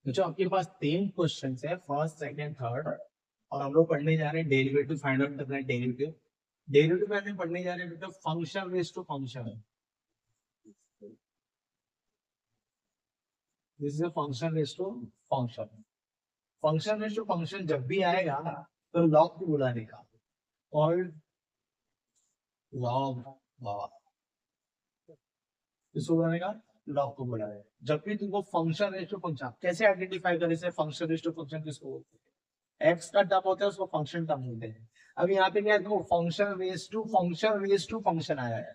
तो जो आपके पास 3 क्वेश्चन है, फर्स्ट सेकंड थर्ड, और हम लोग पढ़ने जा रहे हैं डेरिवेटिव फाइंड आउट करना है। डेरिवेटिव डेरिवेटिव में हम पढ़ने जा रहे हैं बेटा function raise to function. This is a function raise to function. Function raise to function जब भी आएगा तो लॉग को बुलाने का, और लॉग इसको बुलाने का, लॉग को बुलाने। जब भी तुमको फंक्शन रेज टू फंक्शन, कैसे आइडेंटिफाई करें इसे फंक्शन रेज टू फंक्शन किसको बोलते हैं? एक्स का टर्म होता है उसको फंक्शन टर्म बोलते हैं। अब यहाँ पे क्या है, देखो फंक्शन रेज टू फंक्शन आया है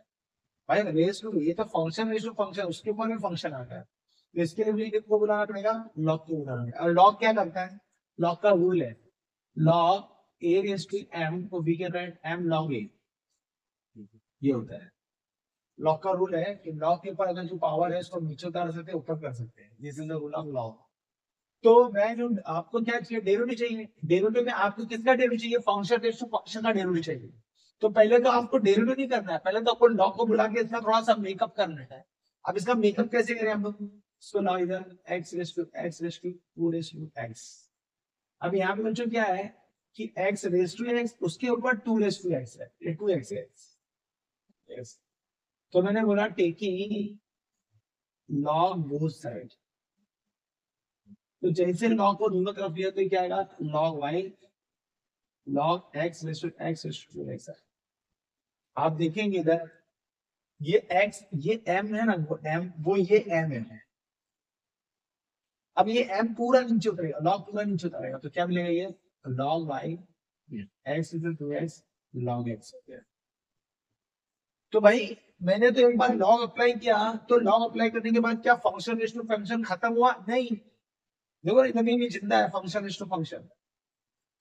भाई। रेज टू, ये तो फंक्शन रेज टू फंक्शन, उसके ऊपर भी फंक्शन आता है, तो इसके लिए भी किसको बुलाना पड़ेगा? लॉग को बुलाना पड़ेगा। और लॉग क्या करता है? लॉग का रूल है, log a raise to m को we can write m log a, ये होता है। लॉग का रूल है कि लॉग के ऊपर अगर जो पावर है उसको नीचे उतार सकते हैं, ऊपर कर सकते हैं। This is the rule of log. तो मैं जो आपको क्या चाहिए, डेरिवेटिव चाहिए। डेरिवेटिव में आपको किसका डेरिवेटिव चाहिए? फंक्शन रेज टू फंक्शन का डेरिवेटिव चाहिए। तो पहले तो आपको डेरिवेटिव नहीं करना है, पहले तो आपको लॉग को बुला के इसका थोड़ा सा मेकअप करना है। अब इसका मेकअप कैसे करें हम लोग? इसको लॉग इधर x raise to 2 raise to x। अब यहाँ पे बच्चों क्या है कि x रेज टू x, उसके ऊपर 2 रेज टू x है, ये 2x है। yes. तो मैंने बोला टेकिंग लॉग बोथ साइड। तो जैसे लॉग को दोनों तरफ लिया तो क्या आएगा? Log y log x raise to x। आप देखेंगे इधर ये x, ये m है ना, वो m, वो ये m है। अब ये m पूरा नीचे उतरेगा, लॉग पूरा नीचे उतरेगा, तो क्या मिलेगा? ये log y x is to x log x। तो भाई मैंने तो एक बार लॉग अप्लाई किया, तो लॉग अप्लाई करने के बाद क्या फंक्शन रेज टू फंक्शन खत्म हुआ? नहीं, देखो इतनी भी जिंदा है फंक्शन रेज टू फंक्शन।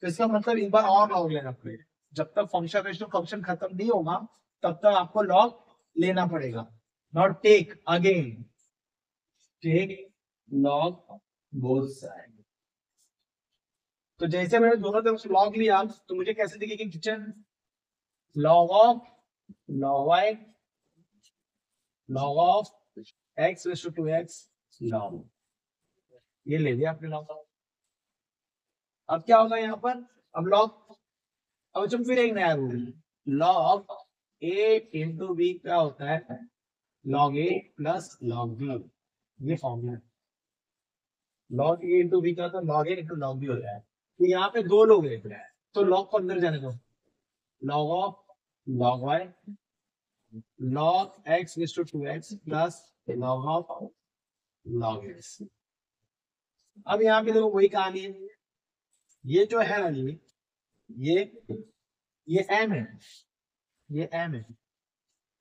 तो इसका मतलब एक बार और लॉग लेना पड़ेगा। जब तक फंक्शन रेज टू फंक्शन खत्म नहीं होगा तब तक आपको लॉग लेना पड़ेगा। Not take again, take log both side. तो जैसे मैंने दोनों तरफ से लॉग लिया तो मुझे कैसे दिखेगी teacher? Log of log y log of x raise to x log, ये ले लिया आपने लॉग। अब क्या होगा यहाँ पर? अब लॉग, अब जब फिर एक नया rule, log a into b क्या होता है? Log a plus log b, ये formula. Log a into b का, तो log a into log b हो जाए। तो यहाँ पे दो लोग देख रहे हैं, तो लॉग को अंदर जाने दो। Log of log y log x is to 2x plus log of log x। अब यहाँ पे देखो वही कहानी है, ये जो है ना ये ये m है, ये m है,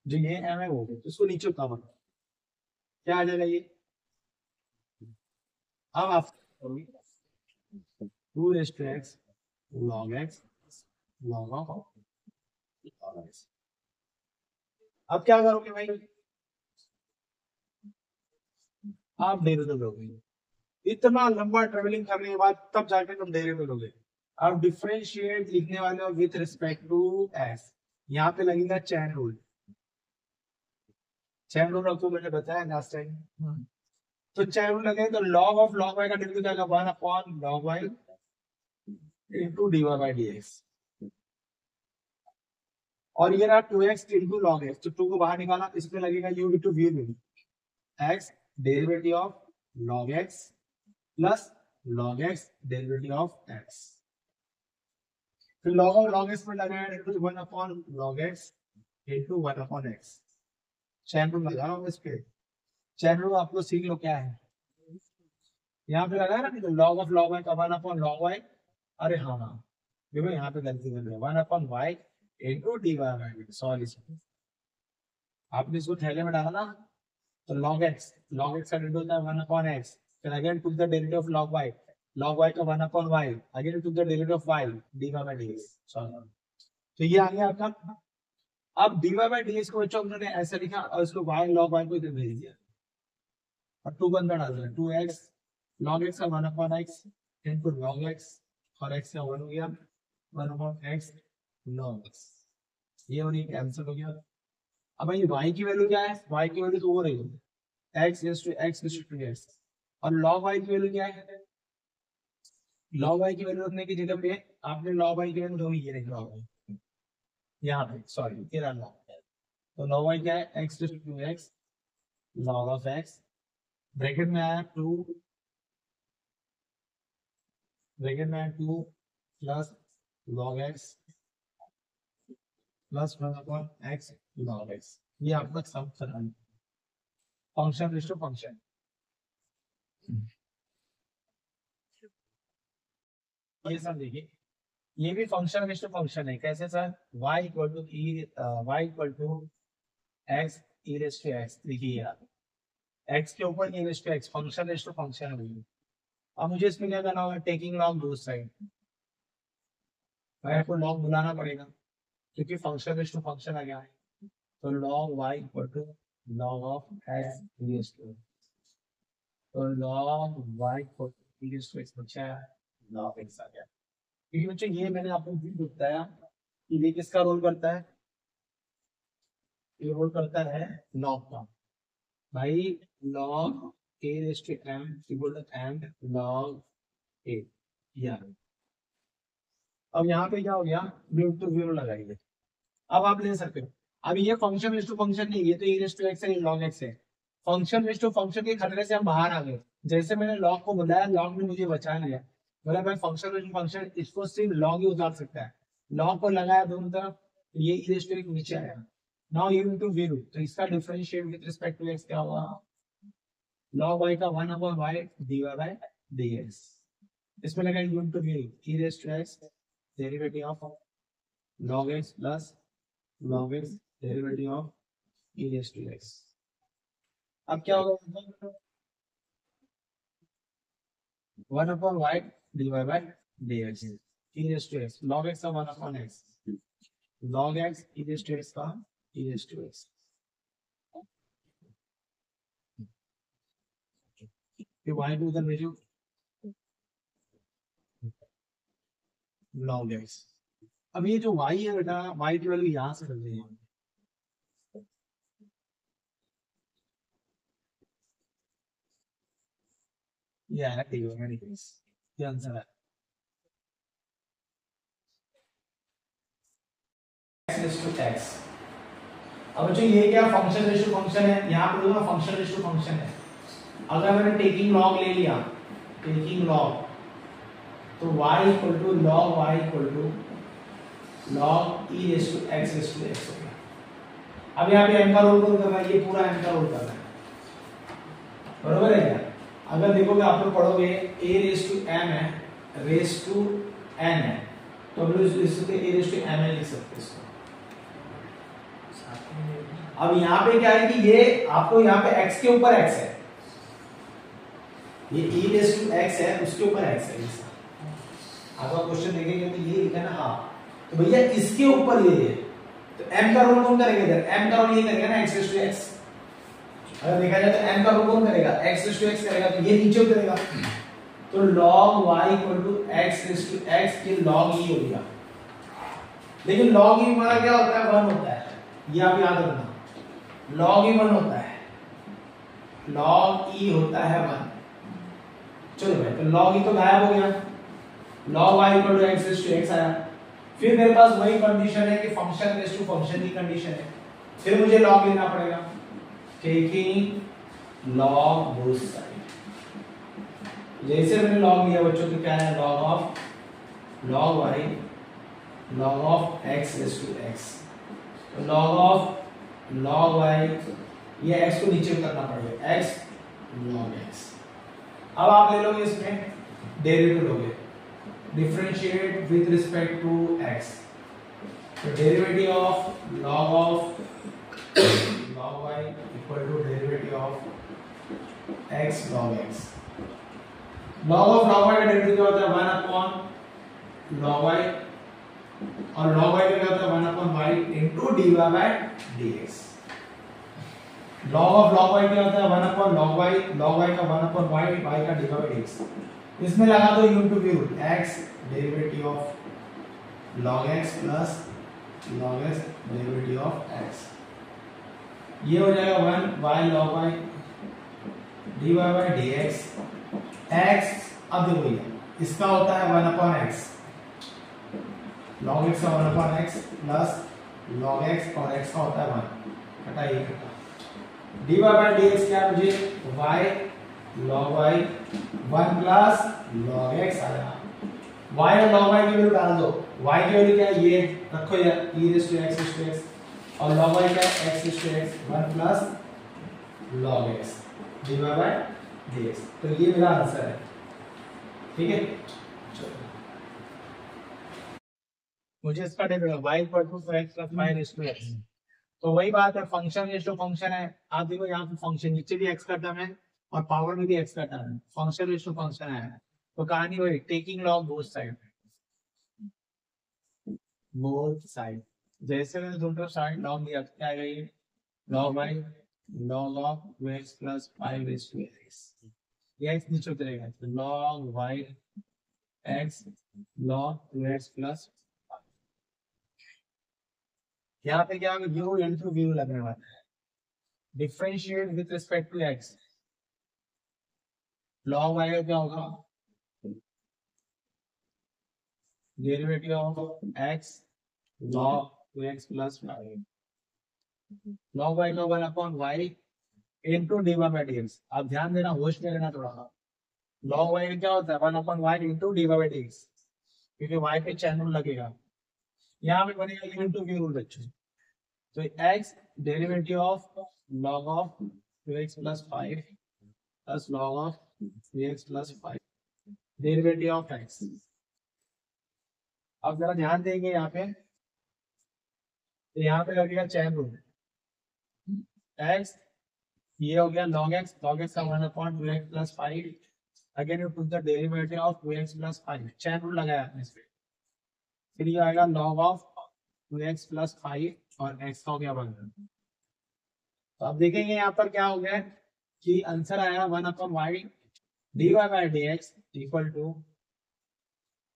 जो ये m है वो इसको नीचे उतारो, क्या आ जाएगा ये? अब आप 2 raised to x log x log of log x। अब क्या करोगे भाई? आप डेरिवेटिव लोगे। इतना लंबा ट्रेवलिंग करने के बाद तब जाके तुम डेरिवेटिव लोगे। अब डिफरेंशिएट लिखने वाले हो विथ रिस्पेक्ट टू एस, यहाँ पे लगेगा चैन रूल। चैन रूल आपको मैंने बताया लास्ट टाइम। तो चैन रूल लगे तो लॉग ऑफ लॉग वाई का डेरिवेटिव क्या होगा? 1 upon log y into d y by dx. और ये रहा 2x इनटू log x, तो 2 को बाहर निकाला, इसमें लगेगा u into v x derivative of log x plus log x derivative of x। फिर log ऑफ log x में लगाया into 1 upon log x into 1 upon x। Chain rule लगा रहा हूं इस पे। चैन रूल आपको सीख लो क्या है। यहाँ पे लगा ना log ऑफ log y का 1 अपॉन log y। अरे हाँ हाँ, देखो यहाँ पे गलती कर रहे 1 upon y into d y by d. Sorry, आपने इसको थैले में डाला ना, तो log x का डेरिवेटिव होता है 1 upon x, फिर again to the derivative of log y का 1 upon y, again to the derivative of y dy by dx। तो ये आ गया आपका। अब dy by dx को बच्चों हमने ऐसे लिखा और इसको y log y को इधर भेज दिया और 2 को अंदर डाल दिया। 2x log x का 1 upon x into log x, और x का 1 हो गया 1 upon x log x, ये और ये कैंसिल हो गया। अब भाई y की वैल्यू क्या है? y की वैल्यू तो हो रही है x is to x is to x। और log y की वैल्यू क्या है? log y की वैल्यू रखने की जगह पे आपने log y की वैल्यू ये रख log y यहाँ पे, सॉरी तेरा log, तो log y क्या है? x to x log of x, bracket में आया 2, ब्रैकेट में आया 2 plus log x plus 1 upon x log x। ये आपका सम करना है, फंक्शन रेशो फंक्शन। ये सब देखिए, ये भी फंक्शन रेशो फंक्शन है। कैसे sir? y equal to x e raise to x। देखिए यार, x के ऊपर e raise to x, function ratio function है। अब मुझे इसमें क्या करना होगा? टेकिंग लॉग बोथ साइड, भाई आपको लॉग बुलाना पड़ेगा क्योंकि फंक्शन रेशो फंक्शन आ गया है। तो log y equal to log of x e raise to, तो log y equal to e raise to x बचा है, log x आ गया। क्योंकि बच्चों ये मैंने आपको भी बताया कि ये किसका रोल करता है? ये रोल करता है log का। भाई log a raise to m equal to m log a। अब यहाँ पे क्या हो गया? ड्यू टू 0 लगाइए। अब आप ले सकते हो। अब ये फंक्शन रेज़ टू फंक्शन नहीं, ये तो e रेज़ टू x है, ये log x है। फंक्शन रेज़ टू फंक्शन के खतरे से हम बाहर आ गए। जैसे मैंने log को बुलाया, log ने मुझे बचा लिया। बोला भाई फंक्शन रेज़ टू फंक्शन इसको सिर्फ log ही उतार सकता है। log को लगाया दोनों तरफ, ये e रेज़ टू x नीचे आया। नाउ u इनटू 0, तो इसका differentiate with respect to x क्या होगा? log y का 1 upon y dy by dx। इसमें लगा u into 0, e raise to x derivative of log x plus log x derivative of e raise to x। अब क्या होगा? 1 upon y dy by dx e raised to x, log x का 1 upon x, log x e raised to x का e raised to x। फिर y को उधर भेजो, log x। अब ये जो y है बेटा, y की वैल्यू यहाँ से कर देंगे। ये है ठीक है, मेरी केस ये आंसर है। x raised to x। अब बच्चों ये क्या फंक्शन रेशो फंक्शन है? यहाँ पे दूंगा फंक्शन रेशो फंक्शन है। अगर मैंने टेकिंग लॉग ले लिया, टेकिंग लॉग, तो y equal to log y equal to log e raise to x raise to x हो गया। अब यहाँ पे m का रोल कौन कर रहा है? ये पूरा m का रोल कर रहा है, बरोबर है क्या? अगर देखोगे आप लोग पढ़ोगे a रेज़ टू m है, रेज़ टू n है, तो हम लोग इसको a रेज़ टू m लिख सकते हैं इसको। अब यहाँ पे क्या है कि ये आपको यहाँ पे x के ऊपर x है, ये e रेज़ टू x है, उसके ऊपर x है। आप क्वेश्चन देखेंगे तो ये लिखा है ना, हाँ, तो भैया इसके ऊपर ये है, तो m का रोल कौन करेगा इधर? m का रोल ये करेगा ना, x रेज़ टू x। अगर देखा जाए तो m का रोल कौन करेगा? x रेज़ टू x करेगा, तो ये नीचे उतरेगा। तो log y equal to x raise to x, ये log e हो गया। लेकिन log e हमारा क्या होता है? 1 होता है, ये आप याद रखना। log e 1 होता है, log e होता है 1। चलो भाई, तो log e तो गायब हो गया, log y equal to x raise to x आया। फिर मेरे पास वही कंडीशन है कि फंक्शन रेज़ टू फंक्शन की कंडीशन है। फिर मुझे log लेना पड़ेगा, टेकिंग log बोथ साइड। जैसे मैंने log लिया बच्चों, तो क्या है? log of log y log of x raise to x, तो log ऑफ log y, ये x को नीचे उतारना पड़ेगा, x log x। अब आप ले लोगे इसमें डेरिवेटिव लोगे, differentiate with respect to x, तो derivative of log y equal to derivative of x log x। log y का डेरिवेटिव होता है 1 अपॉन log y, और log y का क्या होता है? 1 upon y into dy by dx। log y क्या होता है? 1 अपॉन log y का 1 अपॉन y का dy बाय dx। इसमें लगा दो u to v, x derivative of log x plus log x derivative of x, ये हो जाएगा 1 y log y dy by dx x, अब देखो भैया इसका होता है 1/x, log x का 1/x प्लस log x और x का होता है 1, हटा ये हटा। dy बाय dx क्या है मुझे y log y 1 plus log x आया। y और log y की वैल्यू डाल दो, y की वैल्यू क्या है ये रखो यार e⁻x और log y क्या है x 1 plus log x dy by dx। तो ये मेरा आंसर है, ठीक है। मुझे इसका derivative y equal to x plus 5 तो वही बात है, फंक्शन रेशियो फंक्शन है। आप देखो यहाँ पे फंक्शन नीचे भी x का टर्म है और पावर में भी x का टर्म है, फंक्शन रेशियो फंक्शन है। तो कहानी वही, taking log both side, both side. जैसे मैंने दोनों साइड लॉग लिया क्या आएगा ये log y log of 2x plus 5 is to x, ये x नीचे उतरेगा तो log y x log 2x plus, यहाँ पे क्या होगा u into v लगने वाला है। Differentiate with respect to x, log y का क्या होगा derivative of x log 2x plus 5 log y का 1/y into dy by dx। आप ध्यान देना, होश में लेना थोड़ा सा। log y का क्या होता है 1/y into dy by dx, क्योंकि y पे चैन रूल लगेगा, यहाँ पे बनेगा u into v रूल बच्चों। तो x derivative of log of 2x plus 5 plus log of 3x plus 5 derivative of x। अब जरा ध्यान देंगे यहाँ पे, तो यहाँ पे लगेगा चैन रूल, x ये हो गया log x का 1/2x plus 5, again you put the derivative of 2x plus 5, chain rule लगाया आपने इस पे। फिर ये आएगा log ऑफ 2x plus 5 और x का हो गया 1। तो अब देखेंगे यहाँ पर क्या हो गया कि आंसर आया 1/y dy by dx equal to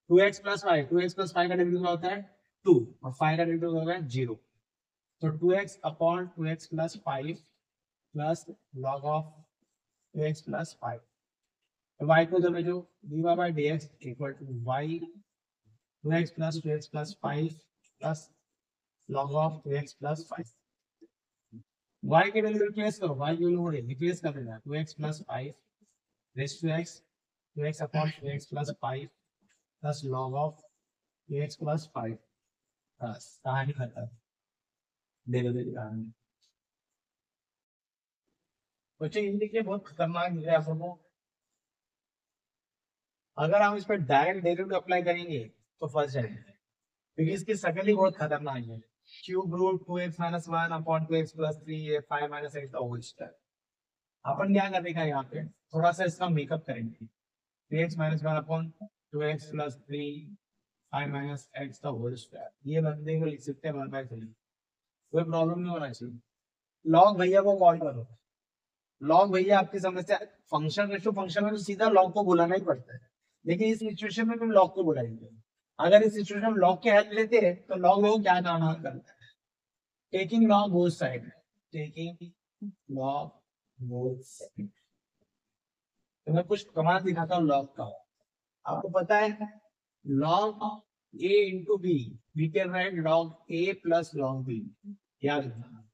2x plus 5, 2x plus 5 का डेरिवेटिव क्या होता है 2 और 5 का डेरिवेटिव होगा 0। तो 2x upon 2x plus 5 plus log of 2x plus 5, y को जब जो dy by dx equal to y 2x plus 2x plus 5 plus log of 2x plus 5, y के वैल्यू रिप्लेस करो, y की वैल्यू रिप्लेस कर देना 2x plus 5 raise to x 2x upon 2x plus 5 plus log of 2x plus 5, बस कहानी खत्म, derivative कहानी। बच्चे हिंदी के बहुत खतरनाक है आप लोगों को, अगर हम इस पर डायरेक्ट डेरिवेटिव अप्लाई करेंगे तो फंस जाएंगे, क्योंकि इसकी शकल ही बहुत खतरनाक है। क्यूब रूट 2x - 1 अपॉन 2x + 3 5 - x का होल स्क्वायर। अपन क्या करेंगे यहाँ पे थोड़ा सा इसका मेकअप करेंगे, 3x - 1 अपॉन 2x + 3 5 - x का होल स्क्वायर, ये बंदे को लिख सकते हैं 1/3, कोई प्रॉब्लम नहीं होना चाहिए। लॉग भैया को कॉल करो, लॉग भैया आपकी समस्या फंक्शन रेशो फंक्शन में तो सीधा लॉग को बुलाना ही पड़ता है, लेकिन इस सिचुएशन में तुम लॉग को बुलाएंगे। अगर इस सिचुएशन में लॉग के हेल्प लेते हैं तो लॉग लोग क्या काम करता है, taking log both side, taking log both side. तो मैं कुछ कमाल दिखाता हूँ लॉग का। आपको पता है log a into b, we can write log a plus log b, याद रखना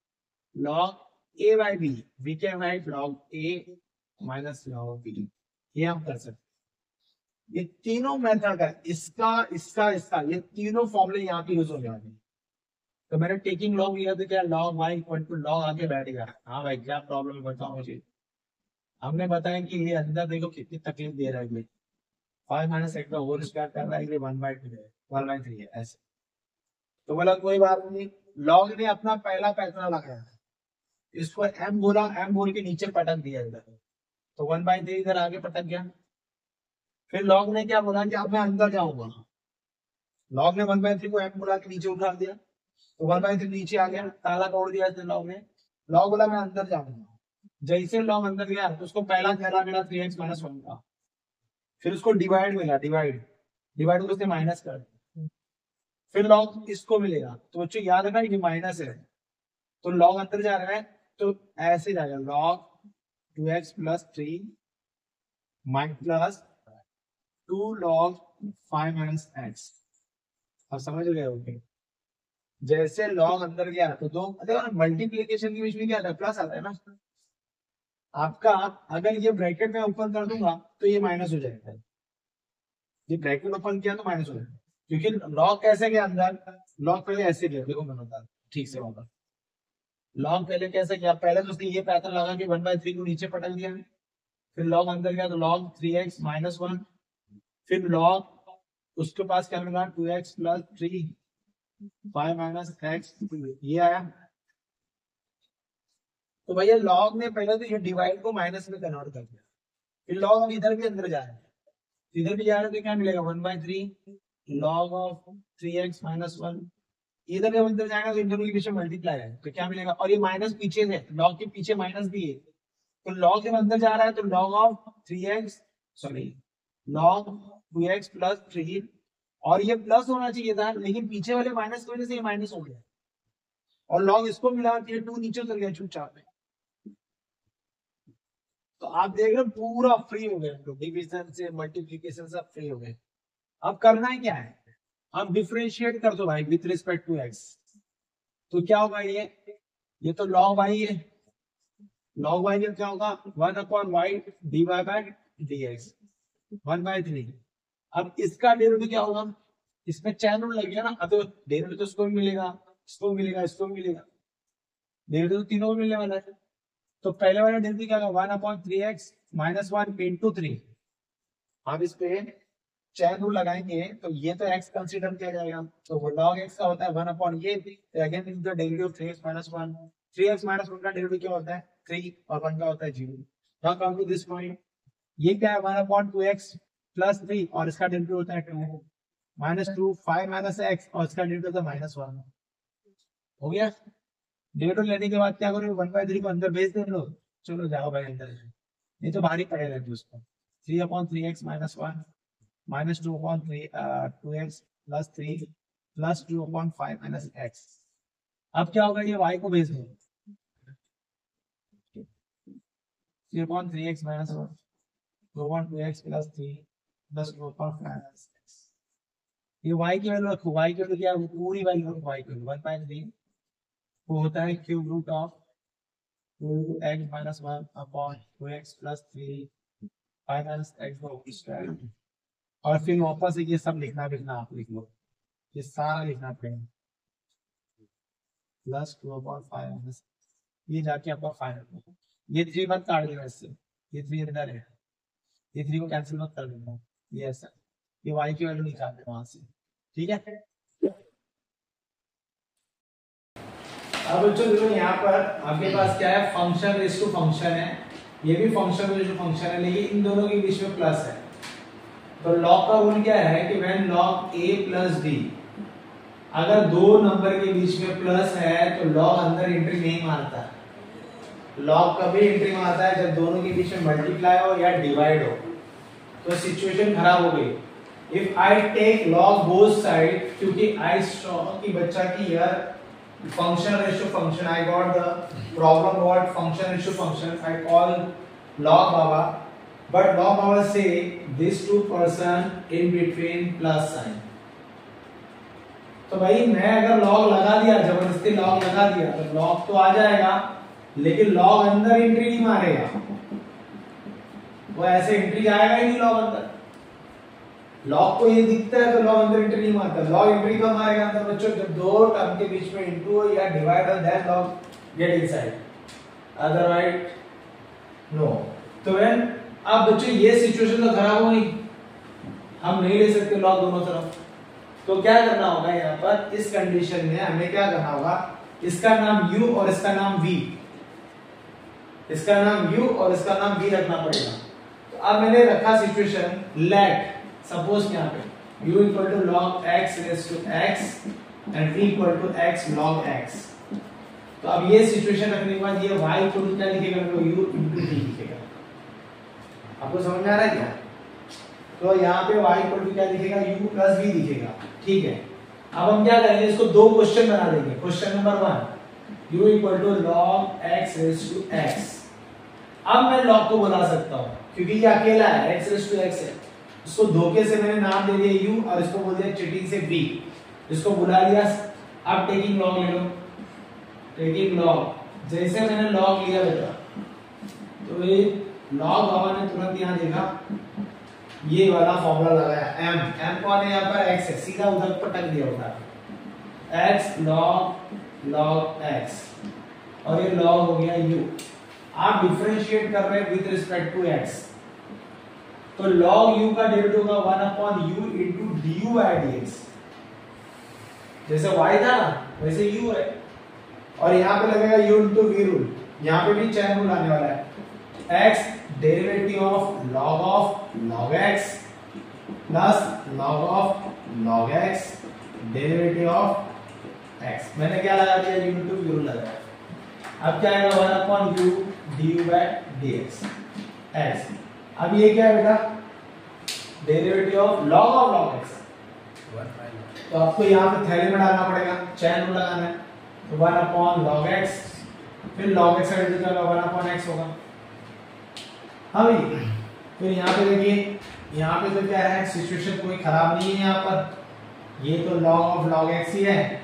log a by b, we can write log a minus log b, ये हम कर सकते हैं। ये तीनों मेथड है, इसका इसका इसका, ये तीनों फॉर्मूले यहाँ पे यूज हो जाएंगे। तो मैंने टेकिंग लॉग लिया तो क्या log y equal to log आके बैठेगा। हाँ भाई क्या प्रॉब्लम बताओ मुझे। हमने बताया कि ये अंदर देखो कितनी तकलीफ दे रहा है, 5 - x का होल स्क्वायर कर रहा है, ये 1/3 है ऐसे। तो बोला कोई बात नहीं, लॉग ने अपना पहला पैटर्न लगाया, इसको m बोला, m बोल के नीचे पटक दिया इधर, तो 1/3 इधर आगे पटक गया। फिर लॉग ने क्या बोला कि अब मैं अंदर जाऊंगा, लॉग ने 1/3 को m बोला के नीचे उठा दिया, तो 1/3 नीचे आ गया, ताला तोड़ दिया लॉग ने। लॉग बोला मैं अंदर जाऊंगा, जैसे लॉग अंदर गया तो उसको पहला घेरा मिला 3x - 1 का, फिर उसको डिवाइड मिला, डिवाइड डिवाइड को उसने माइनस कर दिया, फिर लॉग इसको मिलेगा। तो बच्चों याद रखना ये माइनस है, तो लॉग अंदर जा रहा है तो ऐसे जाएगा log 2x plus 3 minus plus 2 log 5 minus x। अब समझ गए होंगे, जैसे log अंदर गया तो दो मल्टीप्लीकेशन के बीच में क्या आता है, प्लस आता है ना आपका। अगर ये ब्रैकेट में ओपन कर दूंगा तो ये माइनस हो जाएगा, ये ब्रैकेट ओपन किया तो माइनस हो जाएगा, क्योंकि लॉग कैसे गया अंदर, लॉग पहले ऐसे गया, देखो मैंने बता ठीक से होगा। लॉग पहले कैसे किया, पहले तो उसने ये पैटर्न लगा कि 1/3 को नीचे पटक दिया, फिर लॉग अंदर गया तो log 3x minus 1, फिर log उसके पास क्या मिला 2x plus 3 5 minus x, ये आया। तो भैया log ने पहले तो ये डिवाइड को माइनस में कन्वर्ट कर दिया, फिर log अब इधर भी अंदर जा रहा है, इधर भी जा रहा है तो क्या मिलेगा 1/3 log of 3x minus 1, इधर जब अंदर जाएगा तो इंटरवल के बीच में मल्टीप्लाई है तो क्या मिलेगा, और ये माइनस पीछे है, log के पीछे माइनस भी है, तो log जब अंदर जा रहा है तो log of 3x sorry log 2x plus 3, और ये प्लस होना चाहिए था लेकिन पीछे वाले माइनस की वजह से ये माइनस हो गया, और log इसको मिला कि 2 नीचे उतर गया चुपचाप में। तो आप देख रहे हो पूरा फ्री हो गए, डिवीजन से मल्टीप्लिकेशन सब फ्री हो गए। अब करना है क्या है, अब डिफरेंशिएट कर दो भाई विथ रिस्पेक्ट टू x, तो क्या होगा ये तो log y है, log y क्या होगा 1/y dy by dx 1/3। अब इसका डेरिवेटिव क्या होगा, इसमें चैन रूल लग गया ना, अब तो डेरिवेटिव तो इसको भी मिलेगा, इसको भी मिलेगा, इसको भी मिलेगा, डेरिवेटिव तो तीनों को मिलने वाला है। तो पहले वाला डेरिवेटिव क्या होगा 1/3x minus 1 into 3। आप इस पे चैन रूल लगाएंगे तो ये तो x कंसीडर किया जाएगा, तो वो log x का होता है 1 ये, again is the derivative 3x minus 1, 3x minus 1 का डेरिवेटिव क्या होता है 3 और 1 का होता है 0। Now come to this point, ये क्या है 1/2x plus 3 और इसका डेरिवेटिव होता है 2 minus 2 5 minus x और इसका डेरिवेटिव होता है -1। हो गया, डेरिवेटिव लेने के बाद क्या करोगे 1/3 को अंदर भेज दे लो, चलो जाओ भाई अंदर, नहीं तो बाहर ही पड़े रहते उसको। 3/3x minus 1 minus 2/2x plus 3 plus 2/5 minus x। अब क्या होगा, ये y को भेज दो 3/3x minus 1 2/2x plus 3 plus 2/5 minus x। ये y की वैल्यू रखो, y की वैल्यू क्या है, पूरी वैल्यू रखो, y की वैल्यू 1/3 वो होता है cube root of 2x minus 1 upon 2x plus 3 5 minus x whole square, और फिर वापस ये सब लिखना आप लिख लो, ये सारा लिखना पड़ेगा प्लस 2/5 minus ये जाके आपका फाइनल, ये 3 मत काट देना इससे, ये 3 इधर है, ये 3 को कैंसिल मत कर देना, ये ऐसा, ये y की वैल्यू निकाल देना वहां से, ठीक है। अब बच्चों देखो यहाँ पर आपके पास क्या है, फंक्शन रेस टू फंक्शन है, ये भी फंक्शन रेस टू फंक्शन है, लेकिन इन दोनों के बीच में प्लस है। तो लॉग का रूल क्या है कि when log a plus b, अगर दो नंबर के बीच में प्लस है तो लॉग अंदर एंट्री नहीं मारता, लॉग कभी एंट्री मारता है जब दोनों के बीच में मल्टीप्लाई हो या डिवाइड हो, तो सिचुएशन खराब हो गई। If I take log both side, क्योंकि आई सॉ कि बच्चा की यार function ratio function, I got the problem what function ratio function, I call log baba, but log baba say these two person in between plus sign। तो भाई मैं अगर log लगा दिया, जबरदस्ती log लगा दिया तो log तो आ जाएगा, लेकिन log अंदर एंट्री नहीं मारेगा, वो ऐसे एंट्री जाएगा ही नहीं log अंदर, लॉग को ये दिखता है तो लॉग अंदर एंट्री नहीं मारता, लॉग एंट्री कब मारेगा अंदर बच्चों, जब दो टर्म के बीच में इनटू हो या डिवाइड हो, then log get inside, otherwise no. तो व्हेन अब बच्चों ये सिचुएशन तो खराब हो गई, हम नहीं ले सकते लॉग दोनों तरफ, तो क्या करना होगा यहाँ पर, इस कंडीशन में हमें क्या करना होगा, इसका नाम u और इसका नाम v, इसका नाम u और इसका नाम v रखना पड़ेगा। तो अब मैंने रखा सिचुएशन लेट सपोज यहाँ पे u equal to log x raise to x and v equal to x log x। तो अब ये सिचुएशन रखने के बाद ये y इक्वल टू क्या लिखेगा, तो u इनटू v लिखेगा। आपको समझ में आ रहा है क्या, तो यहाँ पे y इक्वल टू क्या लिखेगा, u प्लस v लिखेगा, ठीक है। अब हम क्या करेंगे, इसको दो क्वेश्चन बना देंगे। Question number 1 u equal to log x raise to x, अब मैं log को बुला सकता हूँ क्योंकि ये अकेला है, x रेज़ टू x है। इसको धोखे से मैंने नाम दे दिया u और इसको बोल दिया चीटिंग से v, इसको बुला लिया। अब टेकिंग log ले लो, टेकिंग log। जैसे मैंने log लिया बेटा तो ये log बाबा ने तुरंत यहाँ देखा, ये वाला फॉर्मूला लगाया m कौन है यहाँ पर, x है, सीधा उधर पटक दिया उधर, x log x और ये log हो गया u। आप डिफरेंशिएट कर रहे हैं विद रिस्पेक्ट टू x, तो log u का डेरिवेटिव होगा 1/u into du by dx। जैसे y था ना वैसे u है, और यहाँ पे लगेगा u into v रूल, यहाँ पे भी चैन रूल आने वाला है। x derivative of log x plus log x derivative of x। मैंने क्या लगा दिया, u into v रूल लगाया। अब क्या आएगा 1/u du by dx x। अब ये क्या है बेटा, डेरिवेटिव ऑफ log x। तो आपको यहाँ पे थैले में डालना पड़ेगा, चैन रूल लगाना है, तो 1/log x, फिर log x का डेरिवेटिव क्या होगा 1/x होगा। हाँ भाई, फिर यहाँ पे देखिए, यहाँ पे तो क्या है, सिचुएशन कोई खराब नहीं है यहाँ पर, ये तो log x ही है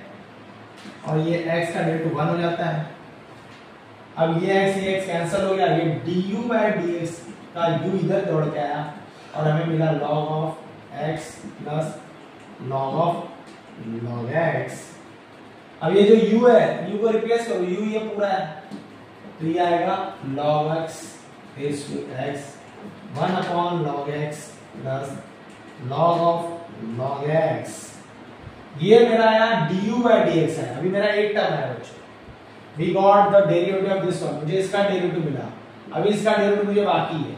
और ये x का डेरिवेटिव 1 हो जाता है। अब ये x कैंसिल हो गया, ये du by dx का u इधर दौड़ के आया और हमें मिला log x plus log x। अब ये जो u है, u को रिप्लेस करो, u ये पूरा है, तो ये आएगा log x is to x 1/log x plus log x। ये मेरा आया du by dx है। अभी मेरा एक टर्म है बच्चों, we got the derivative of this one, मुझे इसका डेरिवेटिव मिला, अभी इसका डेरिवेटिव मुझे बाकी है,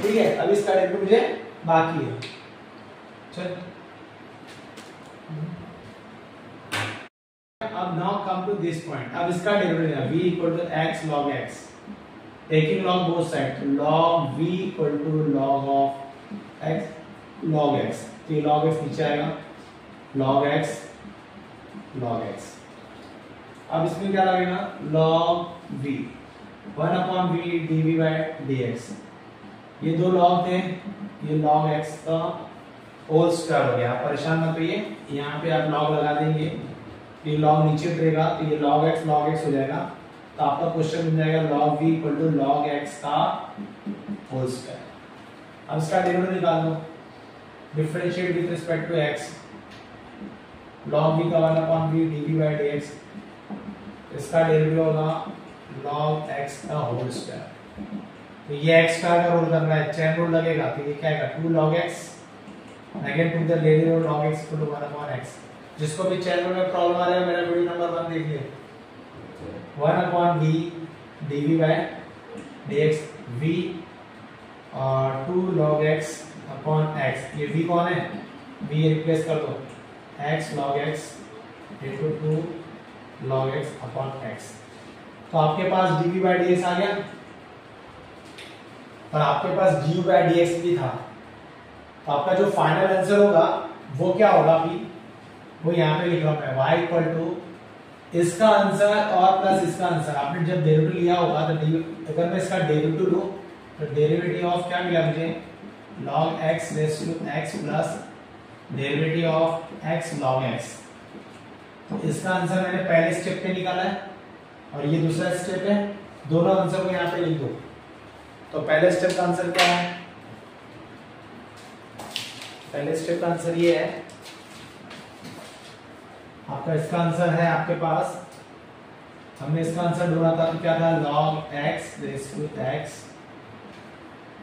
ठीक है, अभी इसका डेरिवेटिव मुझे बाकी है। चल अब now come to this point, अब इसका डेरिवेटिव है v equal to x log x, taking log both side, log v equal to log of x log x, तो ये log x नीचे आएगा, log x। अब इसमें क्या लगेगा, log v 1/v dv by dx। ये दो log थे, ये log x का होल स्क्वायर हो गया। आप परेशान मत होइए, यहाँ पे आप log लगा देंगे, ये log नीचे उतरेगा तो ये log x हो जाएगा, तो आपका क्वेश्चन बन जाएगा log v equal to log x का होल स्क्वायर। अब इसका डेरिवेटिव निकाल दो, differentiate with respect to x, log v का 1/v dv by dx, इसका डेरिवेटिव होगा log x का होल स्क्वायर। तो ये x का अगर रोल करना है, चैन रूल लगेगा, तो ये क्या आएगा 2 log x, again to the derivative log x equal to 1/x। जिसको भी चैन रूल में प्रॉब्लम आ रहा है मेरा वीडियो नंबर 1 देख लिए, 1/v dv by dx, v और 2 log x अपॉन x। ये v कौन है, v रिप्लेस कर दो, x log x into 2 log x upon x। तो आपके पास dv by dx आ गया और आपके पास du by dx भी था, तो आपका जो फाइनल आंसर होगा वो क्या होगा, अभी वो यहाँ पे लिख रहा हूं मैं, y इक्वल टू इसका आंसर और प्लस इसका आंसर। आपने जब डेरिवेटिव लिया होगा तो अगर मैं इसका डेरिवेटिव लूं तो डेरिवेटिव ऑफ क्या मिला मुझे, log x raise to x plus derivative of x log x। तो इसका आंसर मैंने पहले स्टेप पे निकाला है और ये दूसरा स्टेप है, दोनों आंसर को यहाँ पे लिख दो। तो पहले स्टेप का आंसर क्या है, पहले स्टेप का आंसर ये है आपका, इसका आंसर है आपके पास, हमने इसका आंसर ढूंढा था तो क्या था, log x raise to x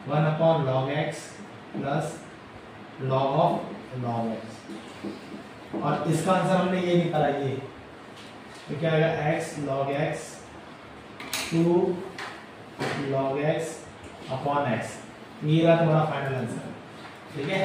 1/log x plus log of log x, और इसका आंसर हमने ये निकाला, ये तो क्या आएगा x log x 2 log x upon x। ये रहा तुम्हारा फाइनल आंसर, ठीक है।